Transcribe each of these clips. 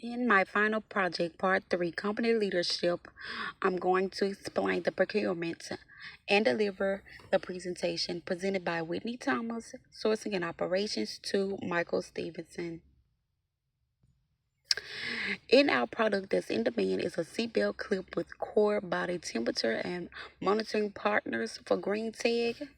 In my final project, part 3, company leadership, I'm going to explain the procurement and deliver the presentation presented by Whitney Thomas, sourcing and operations to Michael Stevenson. In our product that's in demand is a seatbelt clip with core body temperature and monitoring partners for green tag.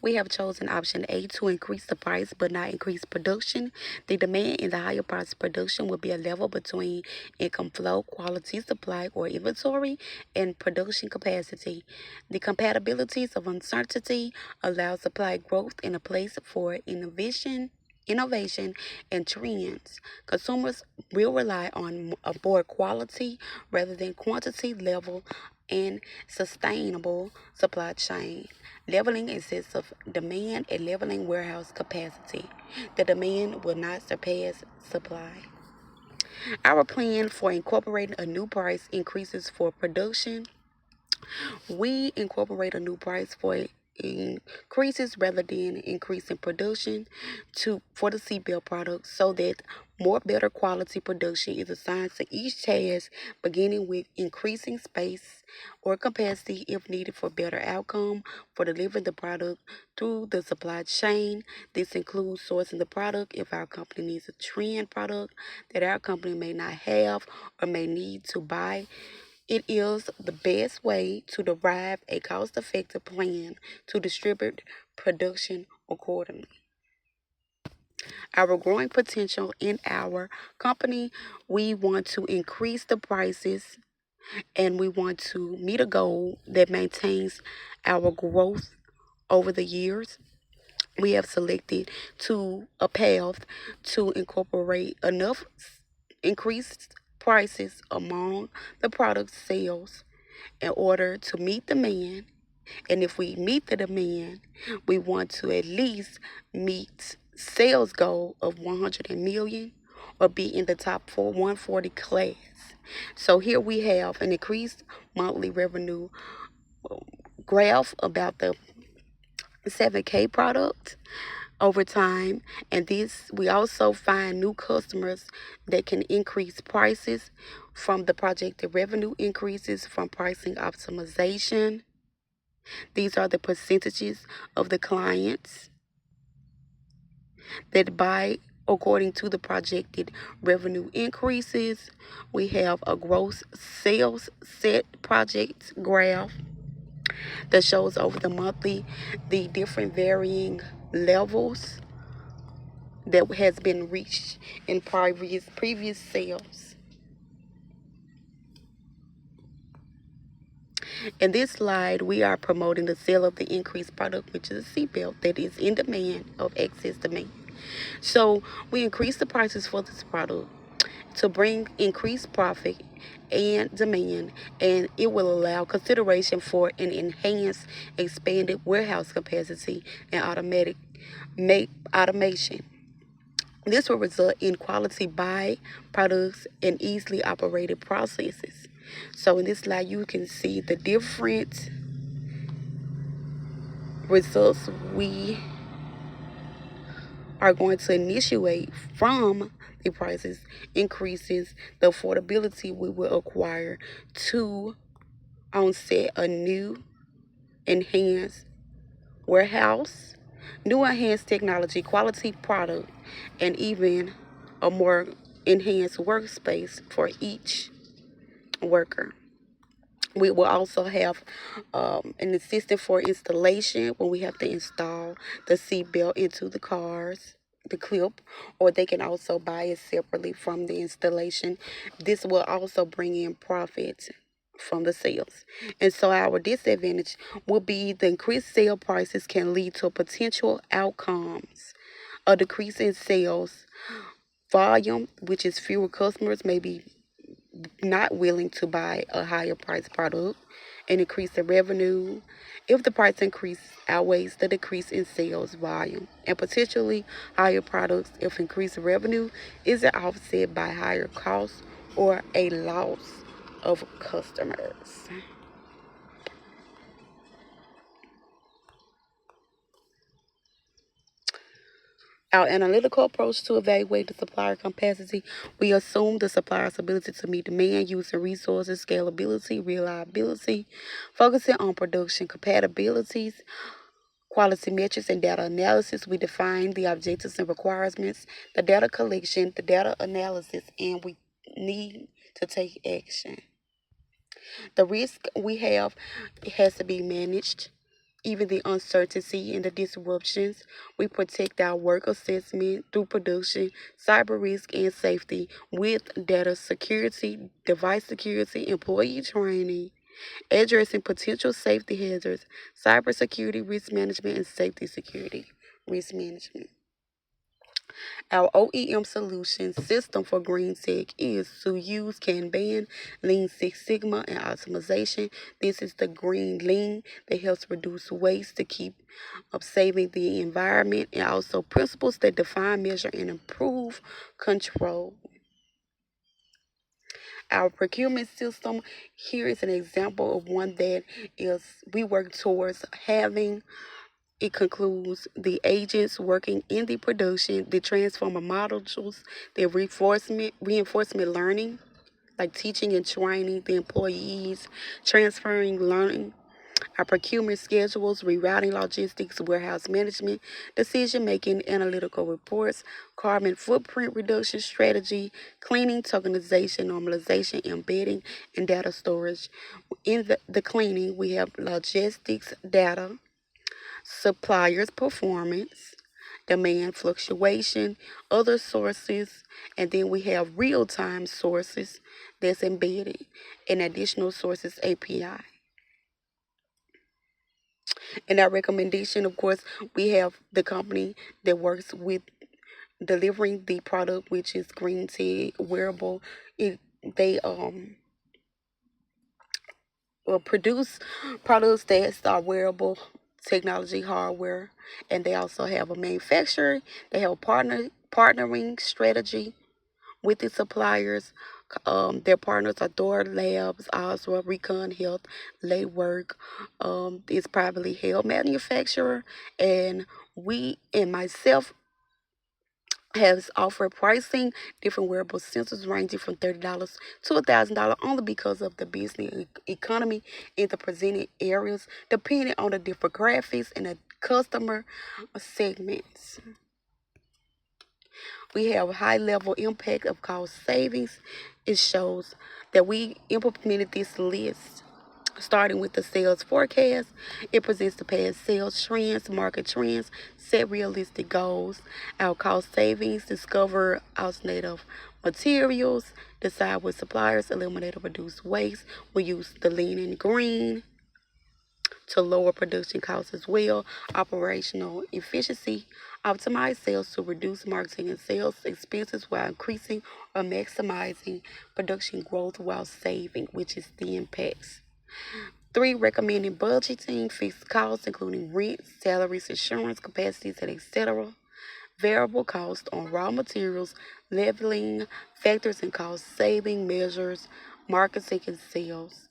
We have chosen option A to increase the price but not increase production. The demand in the higher price production will be a level between income flow, quality supply or inventory, and production capacity. The compatibilities of uncertainty allow supply growth in a place for innovation and trends. Consumers will rely on a more quality rather than quantity level and sustainable supply chain. Leveling exists of demand and leveling warehouse capacity. The demand will not surpass supply. Our plan for incorporating a new price increases for production. We incorporate a new price for increases rather than increasing production for the seatbelt product so that more better quality production is assigned to each task, beginning with increasing space or capacity if needed for better outcome for delivering the product through the supply chain. This includes sourcing the product if our company needs a trend product that our company may not have or may need to buy. It is the best way to derive a cost-effective plan to distribute production accordingly. Our growing potential in our company, we want to increase the prices and we want to meet a goal that maintains our growth over the years. We have selected a path to incorporate enough increased prices among the product sales in order to meet demand. And if we meet the demand, we want to at least meet sales goal of 100 million or be in the top 140 class. So here we have an increased monthly revenue graph about the 7K product over time, and this we also find new customers that can increase prices from the projected revenue increases from pricing optimization. These are the percentages of the clients that buy according to the projected revenue increases. We have a gross sales set project graph that shows over the monthly the different varying levels that has been reached in previous sales. In this slide, we are promoting the sale of the increased product, which is a seatbelt that is in demand of excess demand. So we increase the prices for this product to bring increased profit and demand, and it will allow consideration for an enhanced, expanded warehouse capacity and automation. This will result in quality buy products and easily operated processes. So in this slide, you can see the different results we are going to initiate from the prices increases, the affordability we will acquire to onset a new enhanced warehouse, new enhanced technology, quality product, and even a more enhanced workspace for each worker. We will also have an assistant for installation when we have to install the seat belt into the cars, the clip, or they can also buy it separately from the installation. This will also bring in profit from the sales. And so our disadvantage will be the increased sale prices can lead to potential outcomes. A decrease in sales volume, which is fewer customers may be not willing to buy a higher price product and increase the revenue if the price increase outweighs the decrease in sales volume, and potentially higher products if increased revenue isn't offset by higher costs or a loss of customers. Our analytical approach to evaluate the supplier capacity, we assume the supplier's ability to meet demand using resources, scalability, reliability, focusing on production compatibilities, quality metrics, and data analysis. We define the objectives and requirements, the data collection, the data analysis, and we need to take action. The risk we have has to be managed. Even the uncertainty and the disruptions, we protect our work assessment through production, cyber risk, and safety with data security, device security, employee training, addressing potential safety hazards, cybersecurity risk management, and safety security risk management. Our OEM solution system for green tech is to use Kanban, Lean Six Sigma, and optimization. This is the green lean that helps reduce waste to keep up saving the environment, and also principles that define, measure, and improve control. Our procurement system here is an example of one that is we work towards having. It concludes the agents working in the production, the transformer modules, the reinforcement learning, like teaching and training the employees, transferring learning, our procurement schedules, rerouting logistics, warehouse management, decision making, analytical reports, carbon footprint reduction strategy, cleaning, tokenization, normalization, embedding, and data storage. In the cleaning, we have logistics data, suppliers' performance, demand fluctuation, other sources, and then we have real time sources that's embedded and additional sources API. In our recommendation, of course, we have the company that works with delivering the product, which is Green Tech Wearable. They will produce products that are wearable technology hardware, and they also have a manufacturer. They have a partnering strategy with the suppliers. Their partners are Door Labs, Oswald, Recon Health, Laywork, is privately held manufacturer, and we and myself has offered pricing different wearable sensors ranging from $30 to $1,000 only because of the business economy in the presented areas, depending on the different graphics and the customer segments. We have a high level impact of cost savings. It shows that we implemented this list starting with the sales forecast. It presents the past sales trends, market trends, set realistic goals, our cost savings, discover alternative materials, decide with suppliers, eliminate or reduce waste. We use the lean and green to lower production costs as well, operational efficiency, optimize sales to reduce marketing and sales expenses while increasing or maximizing production growth while saving, which is the impacts. 3, recommending budgeting, fixed costs, including rent, salaries, insurance, capacities, and etc. Variable costs on raw materials, leveling factors and cost saving measures, marketing and sales.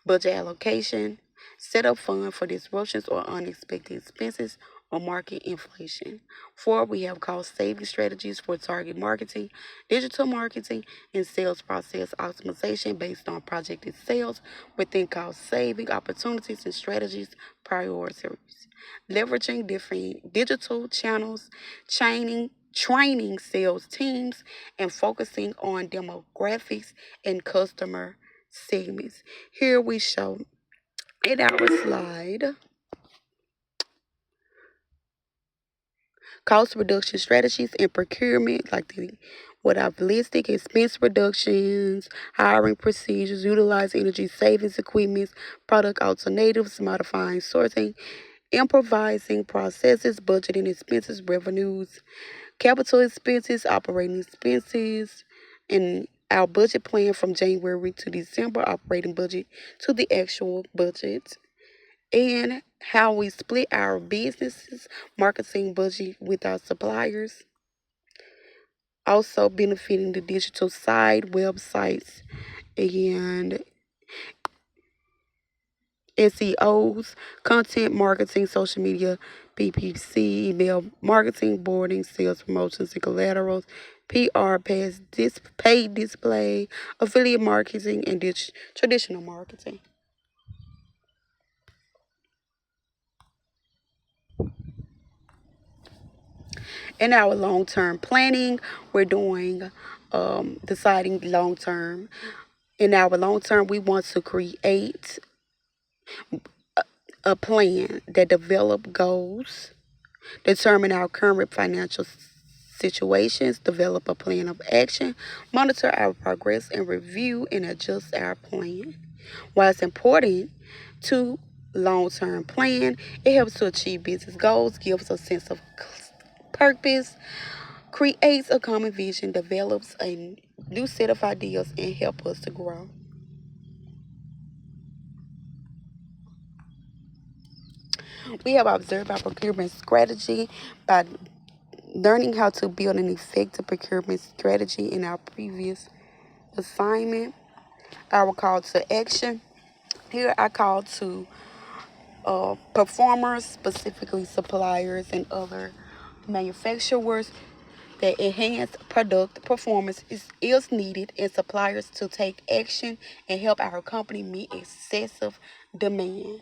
Budget allocation, set up fund for disruptions or unexpected expenses or market inflation. 4, we have cost saving strategies for target marketing, digital marketing, and sales process optimization based on projected sales within cost saving opportunities and strategies priorities. Leveraging different digital channels, training sales teams, and focusing on demographics and customer segments. Here we show in our slide cost reduction strategies and procurement, like what I've listed: expense reductions, hiring procedures, utilize energy savings equipment, product alternatives, modifying sourcing, improvising processes, budgeting expenses, revenues, capital expenses, operating expenses, and our budget plan from January to December, operating budget to the actual budget, and how we split our businesses, marketing budget with our suppliers, also benefiting the digital side, websites, and SEOs, content marketing, social media, PPC, email marketing, boarding, sales promotions and collaterals, PR, paid display, affiliate marketing, and traditional marketing. In our long-term planning, we're doing deciding long-term. In our long-term, we want to create a plan that develop goals, determine our current financial situations, develop a plan of action, monitor our progress, and review and adjust our plan. While it's important to long-term plan, it helps to achieve business goals, gives a sense of purpose, creates a common vision, develops a new set of ideas, and help us to grow. We have observed our procurement strategy by learning how to build an effective procurement strategy in our previous assignment. Our call to action. Here I call to performers, specifically suppliers and other manufacturers, that enhanced product performance is needed, and suppliers to take action and help our company meet excessive demand.